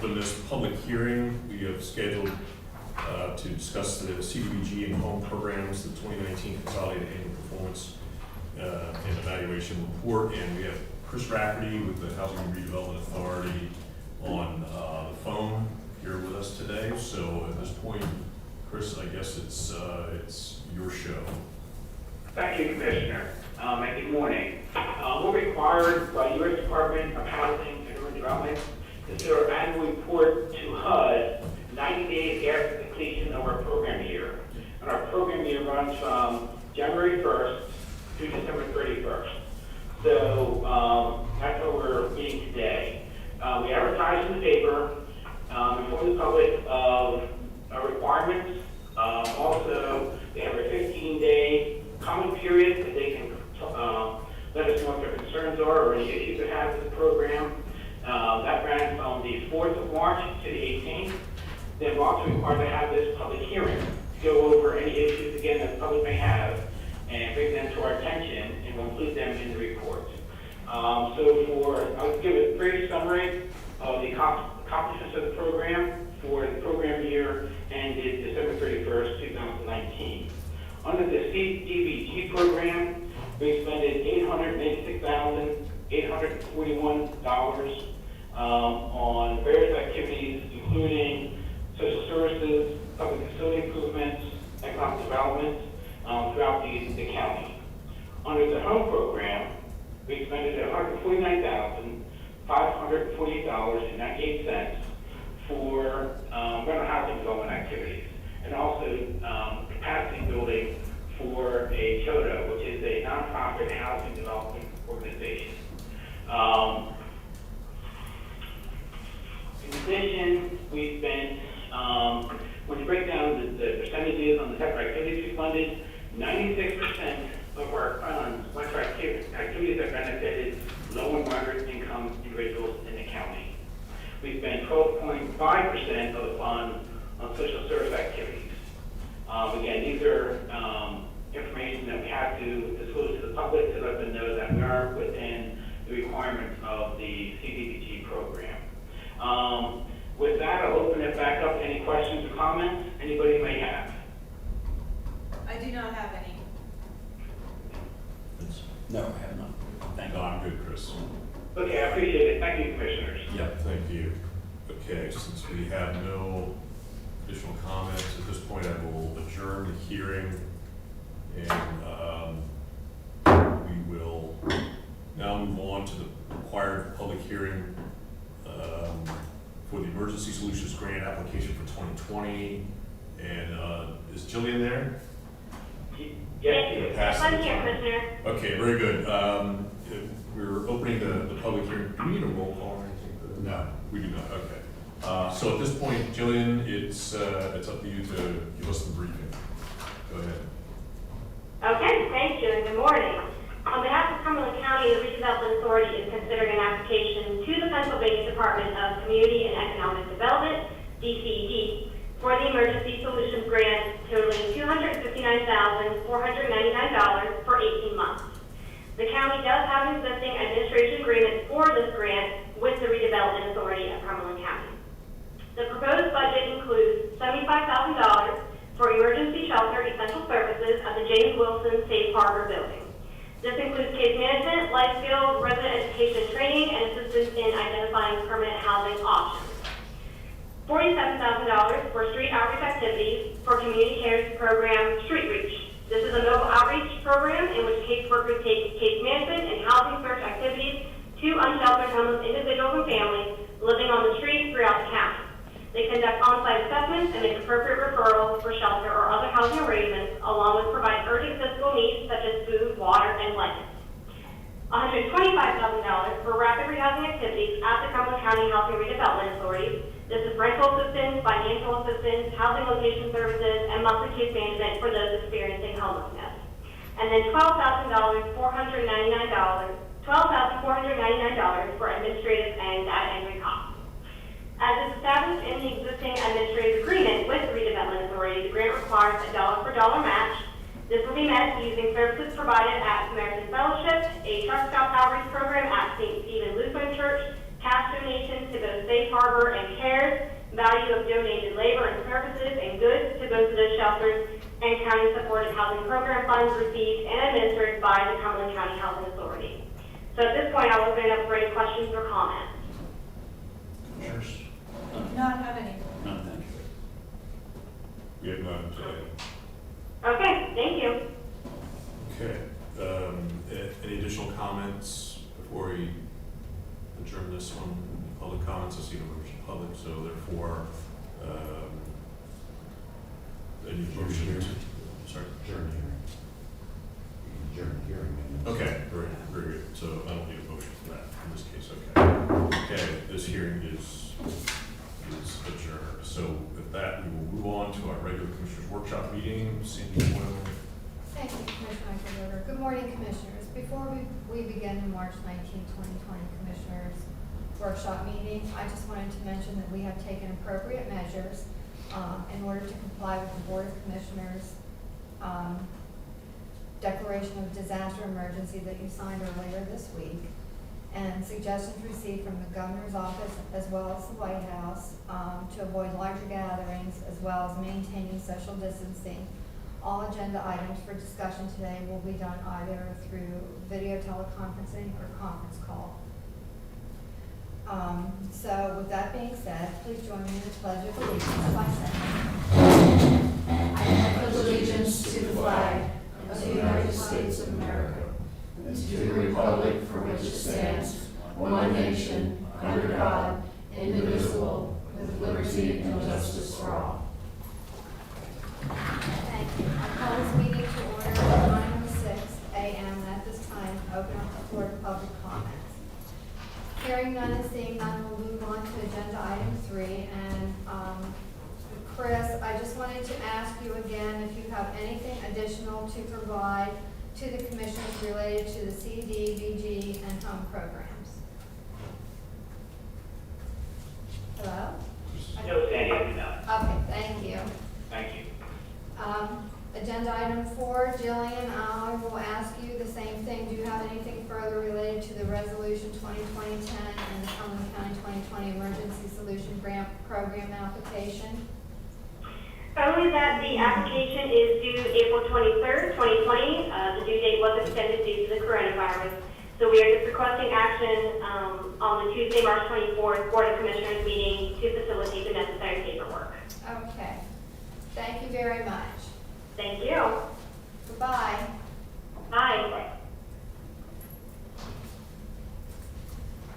open this public hearing. We have scheduled to discuss the CDBG and home programs, the 2019 Consolidated Annual Performance and Evaluation Report. And we have Chris Rafferty with the Housing and Redevelopment Authority on the phone here with us today. So at this point, Chris, I guess it's your show. Thank you, Commissioner, and good morning. We're required by the U.S. Department of Housing and Urban Development to do our annual report to HUD 90 days after the completion of our program year. And our program year runs from January 1st to December 31st. So that's what we're meeting today. We advertise in the paper, inform the public of our requirements. Also, they have a 15-day comment period that they can let us know what their concerns are or any issues they have with the program. That ran from the 4th of March to the 18th. Then we're also required to have this public hearing to go over any issues again that the public may have and bring them to our attention, and we'll include them in the report. I'll give a brief summary of the accomplishments of the program for the program year ended December 31st, 2019. Under the CDBG program, we expended $886,841 on various activities, including social services, public facility improvements, economic development throughout the county. Under the home program, we expended $149,548.98 for rental housing development activities, and also capacity building for a CHODO, which is a nonprofit housing development organization. In addition, we spent, when you break down the percentages on the type of activities we funded, 96% of our funds went to activities that benefited low and moderate income individuals in the county. We spent 12.5% of the fund on social service activities. Again, these are information that we have to disclose to the public to let them know that we are within the requirements of the CDBG program. With that, I'll open it back up to any questions or comments anybody may have. I do not have any. No, I have none. Thank you. No, I'm good, Chris. Okay, I appreciate it. Thank you, Commissioners. Yep, thank you. Okay, since we have no additional comments, at this point I will adjourn the hearing, and we will now move on to the required public hearing for the Emergency Solutions Grant application for 2020. And is Jillian there? Yes, I'm here, Commissioner. Okay, very good. We're opening the public hearing. Do we need a roll call or anything for this? No. We do not, okay. So at this point, Jillian, it's up to you to give us the briefing. Go ahead. Okay, thank you, and good morning. On behalf of Cumberland County, the Redevelopment Authority is considering an application to the Pennsylvania Department of Community and Economic Development, DCED, for the Emergency Solutions Grant totaling $259,499 for 18 months. The county does have an existing administration agreement for this grant with the Redevelopment Authority of Cumberland County. The proposed budget includes $75,000 for emergency shelter essential services at the James Wilson Safe Harbor building. This includes case management, life skills, resident education training, and assistance in identifying permanent housing options. $47,000 for street outreach activities for Community Care's program Street Reach. This is a mobile outreach program in which caseworkers take case management and housing search activities to unsheltered homeless individuals and families living on the street throughout the county. They conduct on-site assessments and make appropriate referrals for shelter or other housing arrangements, along with provide urgent physical needs such as food, water, and blankets. $125,000 for rapid rehousing activities at the Cumberland County Housing Redevelopment Authority. This is rental assistance, financial assistance, housing location services, and monthly case management for those experiencing homelessness. And then $12,499 for administrative and data entry costs. As is established in the existing administrative agreement with the Redevelopment Authority, the grant requires a dollar-for-dollar match. This will be met using services provided at Samaritan Fellowship, a truck stop outreach program at St. Stephen Lutheran Church, cash donations to both Safe Harbor and CARES, value of donated labor and services and goods to both of those shelters, and county-supported housing program funds received and administered by the Cumberland County Housing Authority. So at this point, I'll open it up for any questions or comments. Commissioners? I do not have any. None, thank you. We have none today. Okay, thank you. Okay, any additional comments before we adjourn this one? Public comments, I see no members of the public, so therefore, any motion to, sorry? Adjourn hearing. Adjourn hearing. Okay, very good, so I don't need a motion for that in this case, okay. Okay, this hearing is adjourned, so with that, we will move on to our regular Commissioners Workshop meeting. Cindy Boyle. Thank you, Commissioner Eichelberger. Good morning, Commissioners. Before we begin the March 19, 2020 Commissioners Workshop meeting, I just wanted to mention that we have taken appropriate measures in order to comply with the Board of Commissioners declaration of disaster emergency that you signed earlier this week, and suggestions received from the Governor's office as well as the White House to avoid larger gatherings as well as maintaining social distancing. All agenda items for discussion today will be done either through video teleconferencing or conference call. So with that being said, please join me in the Pledge of Allegiance by saying, I pledge allegiance to the flag of the United States of America and to the republic for which it stands, one nation, under God, indivisible, with liberty and justice for all. Thank you. I call this meeting to order at 9:06 a.m. At this time, open up the floor to public comments. Hearing none and seeing none, we'll move on to agenda item 3. And Chris, I just wanted to ask you again if you have anything additional to provide to the commissioners related to the CD, VG, and home programs. Hello? No, Sandy, no. Okay, thank you. Thank you. Agenda item 4, Jillian, I will ask you the same thing. Do you have anything further related to the resolution 2020-10 and the Cumberland County 2020 Emergency Solution Grant Program application? Only that the application is due April 23rd, 2020. The due date was extended due to the coronavirus. So we are just requesting action on the Tuesday, March 24th Board of Commissioners meeting to facilitate the necessary paperwork. Okay. Thank you very much. Thank you. Goodbye. Bye.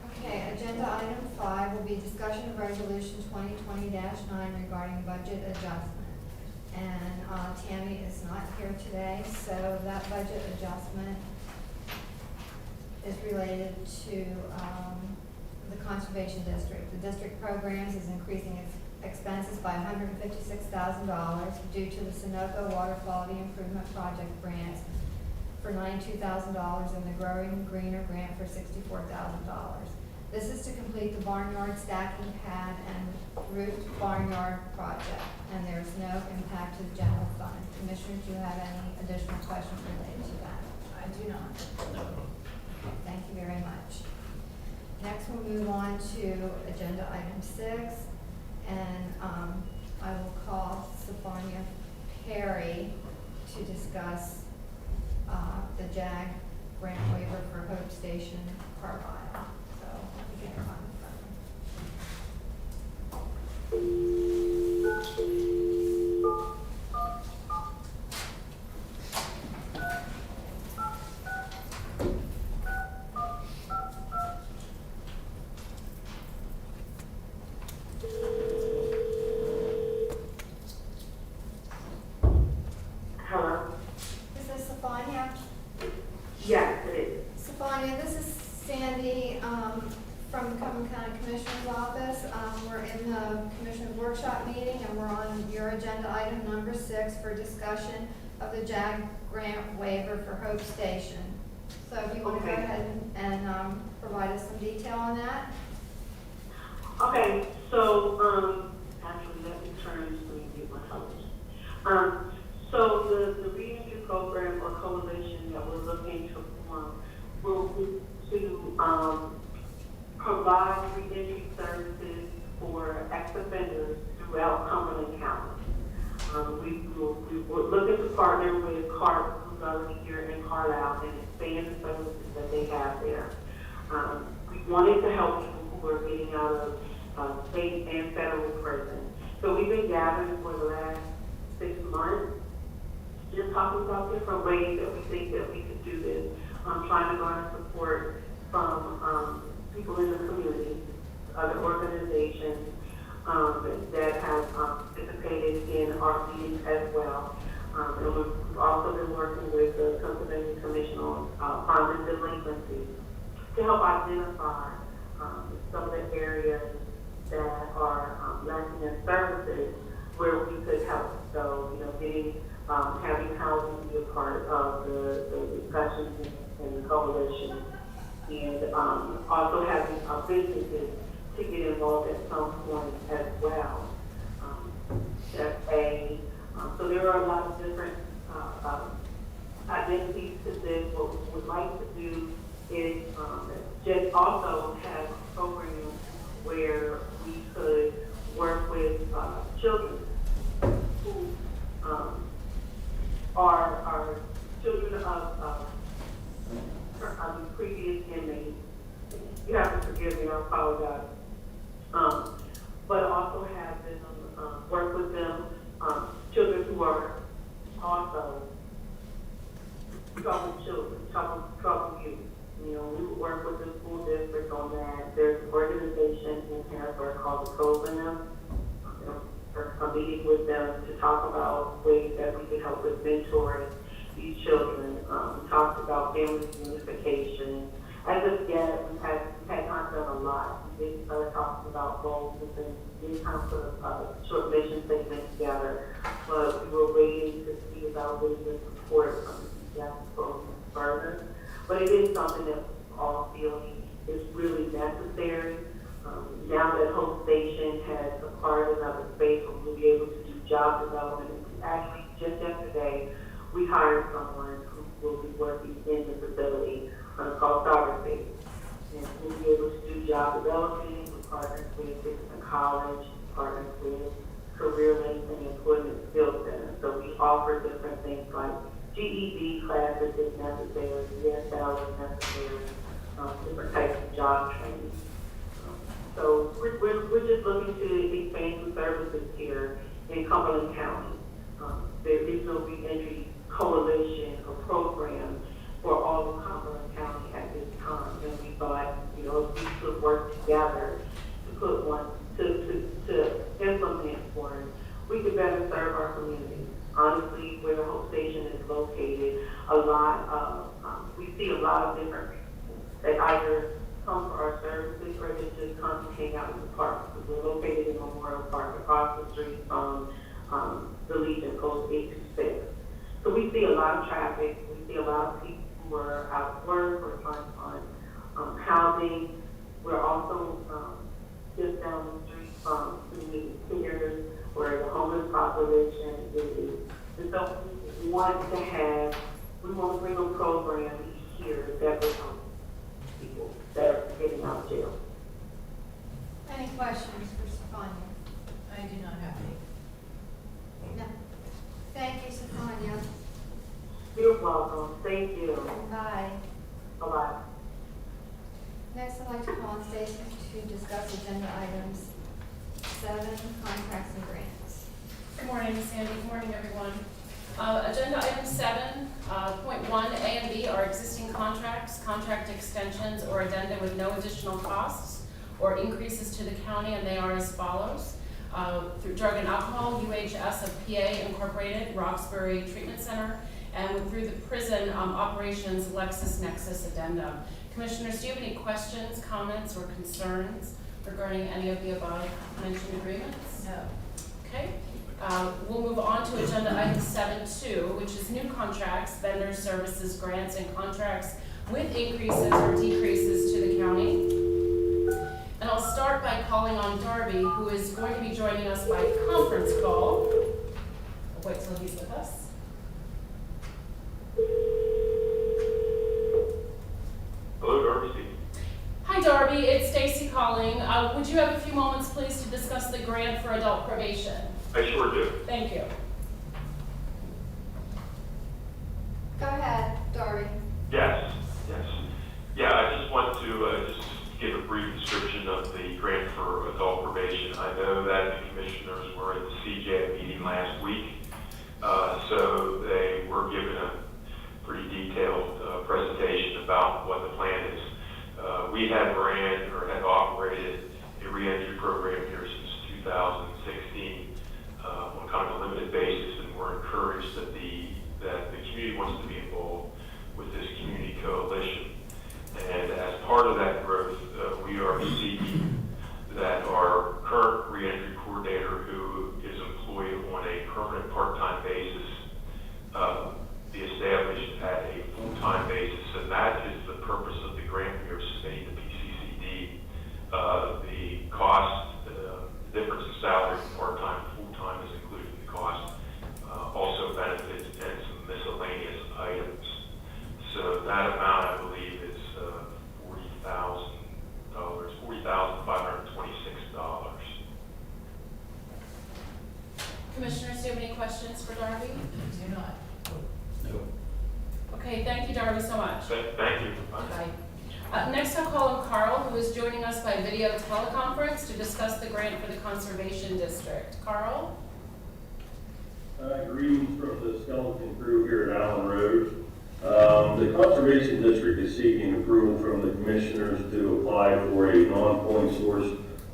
Okay, agenda item 5 will be discussion of resolution 2020-9 regarding budget adjustment. And Tammy is not here today, so that budget adjustment is related to the Conservation District. The district programs is increasing its expenses by $156,000 due to the Sunoco Water Quality Improvement Project grants for $92,000 and the Growing Greener grant for $64,000. This is to complete the barnyard stacking pad and roof barnyard project, and there's no impact to the general fund. Commissioners, do you have any additional questions related to that? I do not. No. Thank you very much. Next, we'll move on to agenda item 6, and I will call Sophia Perry to discuss the JAG grant waiver for Hope Station, Carlisle. So let me get her on the Hello. Is this Sophia? Yes, it is. Sophia, this is Sandy from the Cumberland County Commissioner's Office. We're in the Commissioner's Workshop meeting, and we're on your agenda item number 6 for discussion of the JAG grant waiver for Hope Station. So if you want to go Okay. ahead and provide us some detail on that. Okay, so, actually, let me turn so you get my colors. So the reentry program or coalition that we're looking to form will be to, provide throughout Cumberland County. We're looking to partner with CARP, who's already here in Carlisle, and expand the services that they have there. We wanted to help people who are getting out of state and federal prison. So we've been gathering for the last 6 months, just talking about different ways that we think that we could do this. Trying to garner support from people in the community, other organizations that have participated in our meetings as well. And we've also been working with the Pennsylvania Commission on Crime and Delinquency to help identify some of the areas that are lacking in services where we could help. So, having housing be a part of the discussions in the coalition, and also having businesses to get involved at some point as well. So there are a lot of different identities to this. What we would like to do is just also have a program where we could work with children who are children of previous inmates. You have to forgive me, I apologize. But also have them work with them, children who are also troubled children, troubled youth. We would work with the school district on that. There's an organization in Harrisburg called the program. I'm meeting with them to talk about ways that we can help with mentoring these children. We talked about family unification. As of yet, we had not done a lot. We did start talking about goals and things. We did kind of put a short mission statement together, but we were waiting to see about ways to support the program further. But it is something that we all feel is really necessary. Now that Hope Station has acquired another space where we'll be able to do job development. Actually, just yesterday, we hired someone who will be working in the facility called Cyber Space. And we'll be able to do job development. We're partners with different college, partners with Career Link and Employment Skills Center. So we offer different things like GED classes if necessary, ESL if necessary, different types of job training. So we're just looking to expand some services here in Cumberland County. There is no reentry coalition or program for all of Cumberland County at this time. And we thought, if we could work together to put one, to implement one, we could better serve our community. Honestly, where the Hope Station is located, we see a lot of different people that either come for our services or they just come to hang out in the park. Because we're located in Memorial Park across the street from the Legion, Post 826. So we see a lot of traffic. We see a lot of people who are out of work or trying to find housing. We're also just down the street from community seniors where the homeless population is. And so we want to bring a program here that will help people that are getting out of jail. Any questions for Sophia? I do not have any. No. Thank you, Sophia. You're welcome. Thank you. Bye. Bye-bye. Next, I'd like to call on Stacy to discuss agenda items 7, contracts and grants. Good morning, Sandy. Good morning, everyone. Agenda item 7, point 1, A and B are existing contracts, contract extensions, or addenda with no additional costs or increases to the county, and they are as follows. Through Drug and Alcohol, UHS of PA Incorporated, Roxbury Treatment Center, and through the prison operations, LexisNexis addendum. Commissioners, do you have any questions, comments, or concerns regarding any of the above mentioned agreements? No. Okay. We'll move on to agenda item 7.2, which is new contracts, vendor services, grants, and contracts with increases or decreases to the county. And I'll start by calling on Darby, who is going to be joining us by conference call. I'll wait till he's with us. Hello, Darby speaking. Hi, Darby. Darby, it's Stacy calling. Would you have a few moments, please, to discuss the grant for adult probation? I sure do. Thank you. Go ahead, Darby. Yes. Yeah, I just want to just give a brief description of the grant for adult probation. I know that the commissioners were at the CJ meeting last week, so they were given a pretty detailed presentation about what the plan is. We have ran or have operated a reentry program here since 2016 on kind of a limited basis, and we're encouraged that the community wants to be involved with this community coalition. And as part of that growth, we are seeking that our current reentry coordinator, who is employed on a permanent part-time basis, be established at a full-time basis, and that is the purpose of the grant we are submitting to PCCD. The cost, the difference in salary from part-time to full-time is included in the cost. Also benefits and some miscellaneous items. So that amount, I believe, is $40,526. Commissioners, do you have any questions for Darby? Do not. No. Okay, thank you, Darby, so much. Thank you. Bye. Next, I'll call on Carl, who is joining us by video teleconference to discuss the grant for the Conservation District. Carl? Greetings from the skeleton crew here at Allen Road. The Conservation District is seeking approval from the commissioners to apply for a non-point source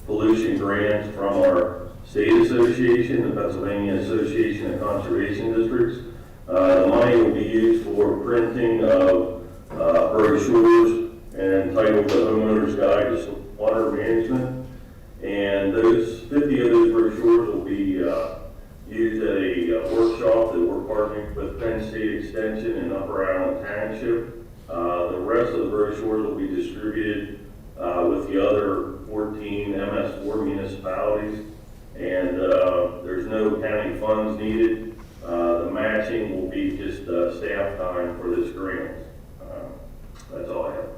pollution grant from our state association, the Pennsylvania Association of Conservation Districts. The money will be used for printing of brochures entitled The Homeowner's Guide to Water Management. And those 50 of those brochures will be used at a workshop that we're partnering with Penn State Extension in Upper Island Township. The rest of the brochures will be distributed with the other 14 MS4 municipalities. And there's no county funds needed. The matching will be just staff time for this grant. That's all I have.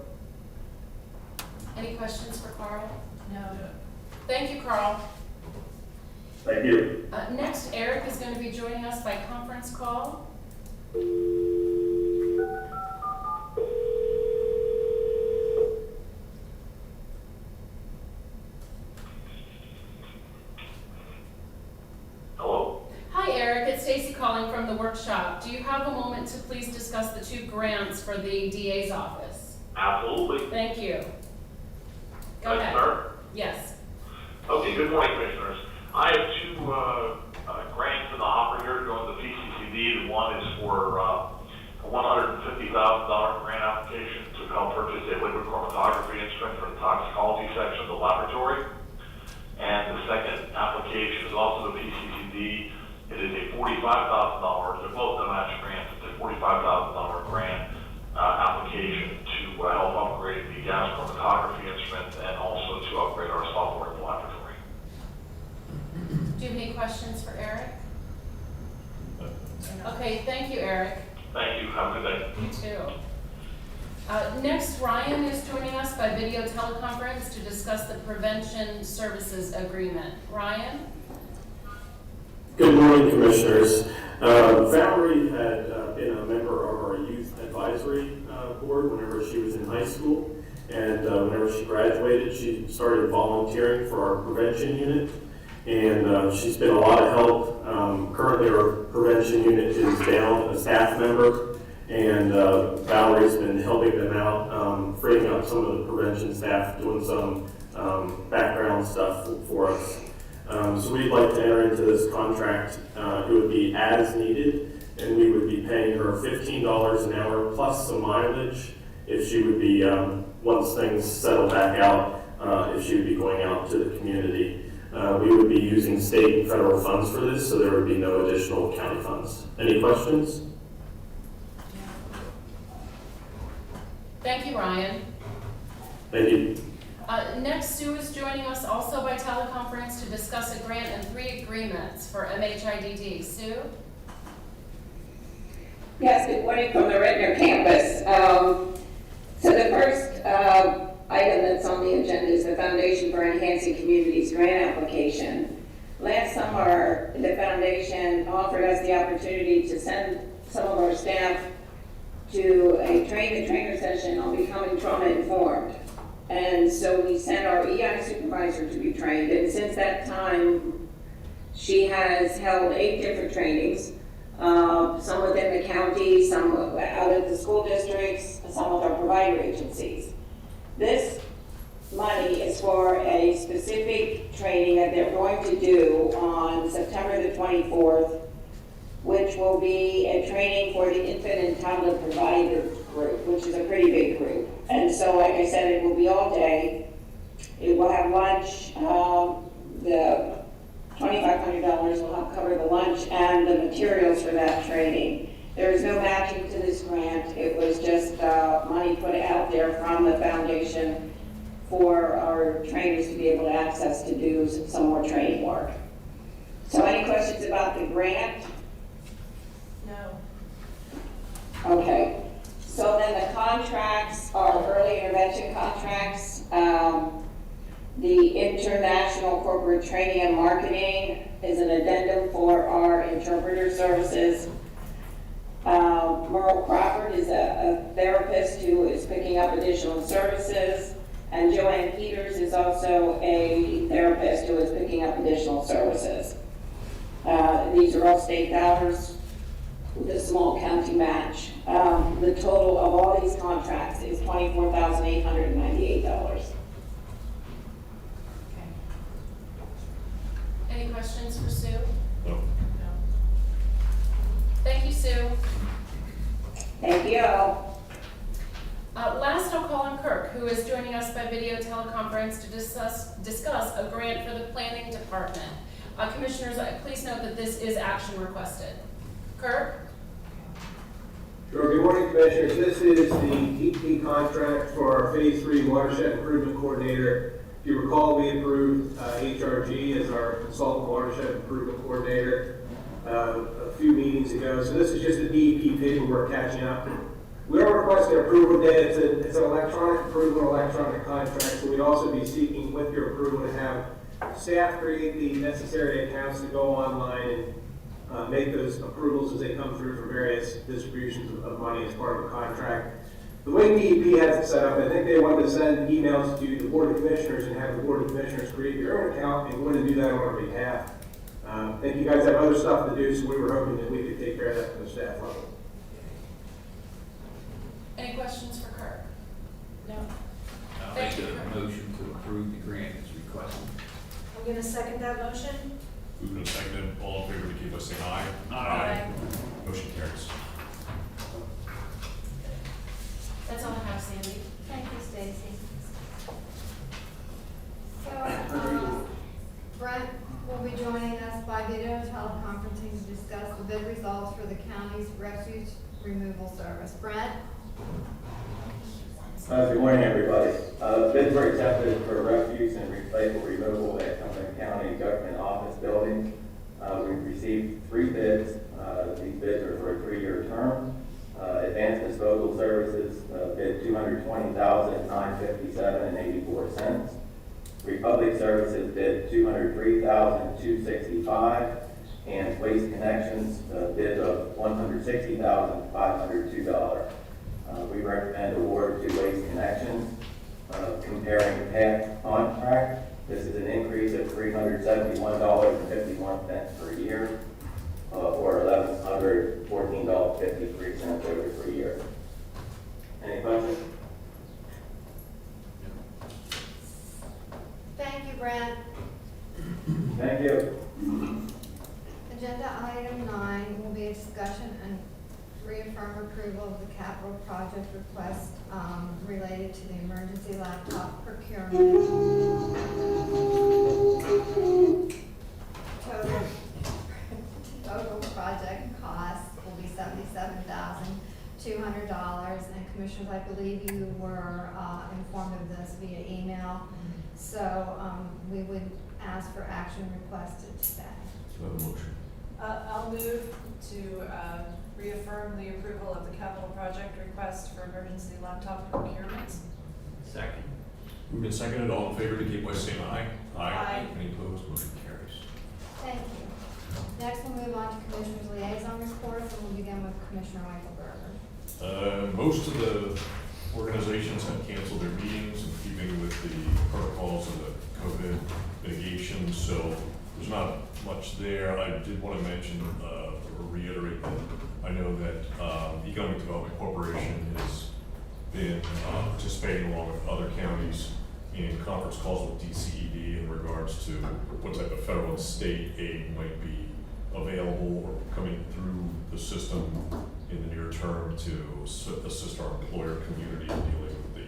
Any questions for Carl? No. Thank you, Carl. Thank you. Next, Eric is going to be joining us by conference call. Hello? Hi, Eric. It's Stacy calling from the workshop. Do you have a moment to please discuss the two grants for the DA's office? Absolutely. Thank you. Go Can I ahead. start? Yes. Okay, good morning, commissioners. I have two grants in the hopper here going to PCCD. The one is for a $150,000 grant application to help purchase a liquid chromatography instrument for the toxicology section of the laboratory. And the second application is also the PCCD. It is a $45,000, they're both no match grants, it's a $45,000 grant application to help upgrade the gas chromatography instrument and also to upgrade our software in the laboratory. Do you have any questions for Eric? Okay, thank you, Eric. Thank you, have a good day. You too. Next, Ryan is joining us by video teleconference to discuss the Prevention Services Agreement. Ryan? Good morning, Commissioners. Valerie had been a member of our Youth Advisory Board whenever she was in high school, and whenever she graduated, she started volunteering for our prevention unit, and she's been a lot of help. Currently, our prevention unit is down a staff member, and Valerie's been helping them out, freeing up some of the prevention staff, doing some background stuff for us. So we'd like to enter into this contract. It would be as needed, and we would be paying her $15 an hour plus some mileage if she would be, once things settle back out, if she would be going out to the community. We would be using state and federal funds for this, so there would be no additional county funds. Any questions? Thank you, Ryan. Thank you. Next, Sue is joining us also by teleconference to discuss a grant and 3 agreements for MHIDD. Sue? Yes, good morning from the Redner campus. So the first item that's on the agenda is the Foundation for Enhancing Communities grant application. Last summer, the foundation offered us the opportunity to send some of our staff to a train-the-trainer session on becoming trauma-informed. And so we sent our EI supervisor to be trained, and since that time, she has held 8 different trainings, some within the county, some out of the school districts, some of our provider agencies. This money is for a specific training that they're going to do on September the 24th, which will be a training for the infant and toddler provider group, which is a pretty big group. And so, like I said, it will be all day. It will have lunch. The $2,500 will help cover the lunch and the materials for that training. There is no matching to this grant. It was just money put out there from the foundation for our trainers to be able to access to do some more training work. So any questions about the grant? No. Okay. So then the contracts are early intervention contracts. The International Corporate Training and Marketing is an addendum for our interpreter services. Merle Crawford is a therapist who is picking up additional services. And Joanne Peters is also a therapist who is picking up additional services. These are all state dollars with a small county match. The total of all these contracts is $24,898. Okay. Any questions for Sue? No. No. Thank you, Sue. Thank you. Last, I'll call on Kirk, who is joining us by video teleconference to discuss a grant for the planning department. Commissioners, please note that this is action requested. Kirk? Sure. Good morning, Commissioners. This is the EP contract for our Phase 3 Watershed Improvement Coordinator. If you recall, we approved HRG as our Consultant Watershed Improvement Coordinator a few meetings ago. So this is just the DEP paperwork catching up. We are requesting approval today. It's an electronic approval, electronic contract. So we'd also be seeking, with your approval, to have staff create the necessary accounts to go online and make those approvals as they come through for various distributions of money as part of a contract. The way DEP has it set up, I think they wanted to send emails to the Board of Commissioners and have the Board of Commissioners create their own account, and we want to do that on our behalf. I think you guys have other stuff to do, so we were hoping that we could take care of that from the staff level. Any questions for Kirk? No. I'll Thank make you. a motion to approve the grant as requested. I'm gonna second that motion. Moving and seconded, all in favor, indicate by saying aye. Aye. Motion carries. That's all I have, Sandy. Thank you, Stacy. So, Brent will be joining us by video teleconferencing to discuss the bid results for the county's refuse removal service. Brent? Good morning, everybody. Bids were accepted for refuse and recycle removal at Cumberland County Government Office Building. We've received 3 bids. These bids are for a 3-year term. Advanced Disposal Services bid $220,957.84. Republic Services bid $203,265, and Waste Connections bid of $160,502. We recommend award to Waste Connections. Comparing the past contract, this is an increase of $371.51 per year, or $1,114.53 over 3 years. Any questions? Thank you, Brent. Thank you. Agenda item 9 will be a discussion and reaffirm approval of the capital project request related to the emergency laptop procurement. Total project cost will be $77,200, and Commissioners, I believe you were informed of this via email. So we would ask for action requested today. Do I have a motion? I'll move to reaffirm the approval of the capital project request for emergency laptop procurement. Second. Moved and seconded, all in favor, indicate by saying aye. Aye. Any opposed, motion carries. Thank you. Next, we'll move on to Commissioners' Liaison Reports, and we'll begin with Commissioner Michael Berger. Most of the organizations have canceled their meetings in keeping with the protocols of the COVID mitigation, so there's not much there. I did want to mention, or reiterate that I know that Economic Development Corporation has been participating along with other counties in conference calls with DCED in regards to what type of federal and state aid might be available or coming through the system in the near term to assist our employer community in dealing with the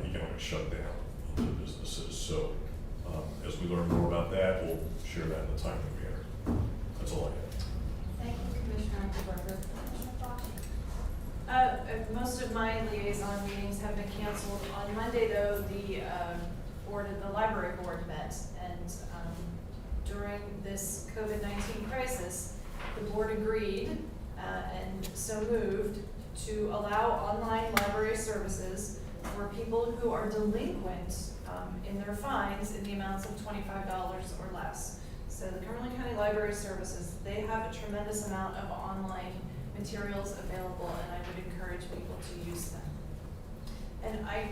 economic shutdown of the businesses. So as we learn more about that, we'll share that in the timely manner. That's all I have. Thank you, Commissioner Michael Berger. Commissioner Fox? Most of my liaison meetings have been canceled. On Monday, though, the library board met, and during this COVID-19 crisis, the board agreed and so moved to allow online library services for people who are delinquent in their fines in the amounts of $25 or less. So the Cumberland County Library Services, they have a tremendous amount of online materials available, and I would encourage people to use them. And I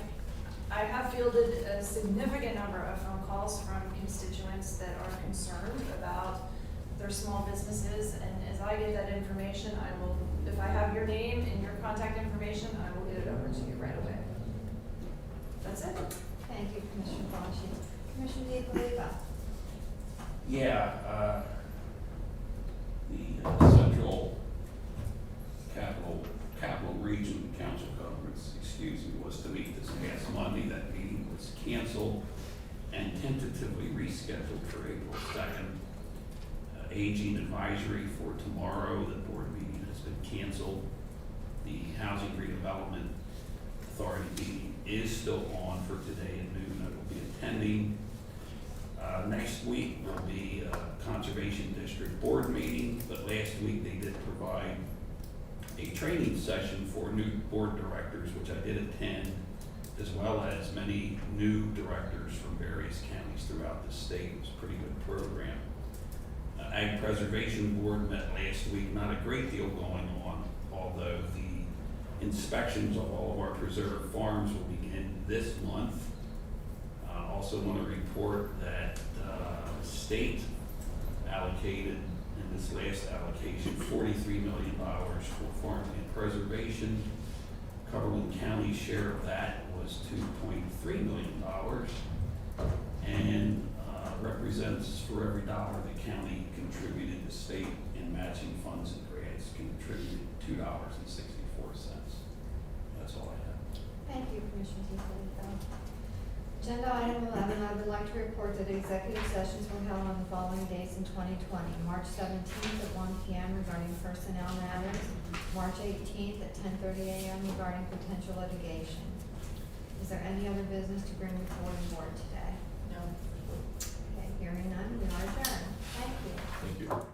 have fielded a significant number of phone calls from constituents that are concerned about their small businesses, and as I get that information, I will, if I have your name and your contact information, I will get it over to you right away. That's it. Thank you, Commissioner Boschi. Commissioner DeFilipo? Yeah, the Central Capital Region Council Conference, was to meet this past Monday. That meeting was canceled and tentatively rescheduled for April 2nd. Aging advisory for tomorrow, the board meeting has been canceled. The Housing Redevelopment Authority meeting is still on for today at noon. I will be attending. Next week will be a Conservation District Board meeting, but last week they did provide a training session for new board directors, which I did attend, as well as many new directors from various counties throughout the state. It was a pretty good program. Ag Preservation Board met last week. Not a great deal going on, although the inspections of all of our preserved farms will begin this month. Also want to report that the state allocated in this last allocation $43 million for farmland preservation. Cumberland County's share of that was $2.3 million, and represents for every dollar the county contributed, the state in matching funds and grants contributed $2.64. That's all I have. Thank you, Commissioner DeFilipo. Agenda item 11, I would like to report that executive sessions were held on the following dates in 2020. March 17th at 1 p.m. regarding personnel matters, March 18th at 10:30 a.m. regarding potential litigation. Is there any other business to bring before the board today? No. Okay, hearing none, we are adjourned. Thank you. Thank you.